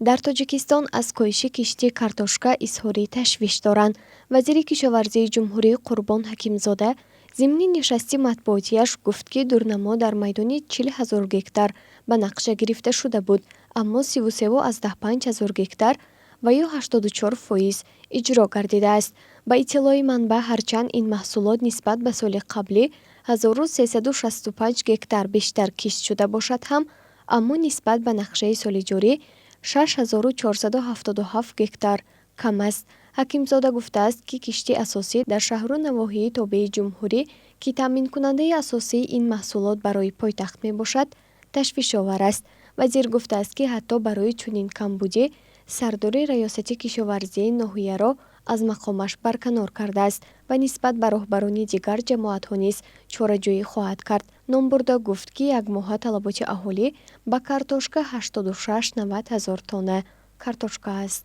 дар Тоҷикистон аз коҳиши киштии картошка изҳори ташвиш доранд. Вазири кишоварзии ҷумҳурӣ Қурбон Ҳакимзода зимни нишасти матбуотияш гуфт, ки дурнамо дар майдони 40 000 гектар ба нақша гирифта шуда буд, аммо 33,5 000 гектар ва ё 84% иҷро гардидааст. Ба иттилои манбаъ, ҳарчанд ин маҳсулот нисбат ба соли қаблӣ 1365 гектар бештар кишт шуда бошад ҳам, аммо нисбат ба нақшаи соли ҷорӣ 6477 гектар кам аст. Ҳакимзода гуфтааст, ки кишти асосӣ дар шаҳру навоҳии тобеи ҷумҳурӣ, ки таъминкунандаи асосии ин маҳсулот барои пойтахт мебошад, ташвишовар аст. Вазир гуфтааст, ки ҳатто барои чунин камбудӣ сардори раёсати кишоварзии ноҳияро аз мақомаш барканор кардааст ва нисбат ба роҳбарони дигар ҷамоатҳо низ чораҷӯӣ хоҳад кард. Ном бурда гуфт, ки як моҳа талаботи аҳолӣ ба картошка 86-90 ҳазор тонна картошка аст.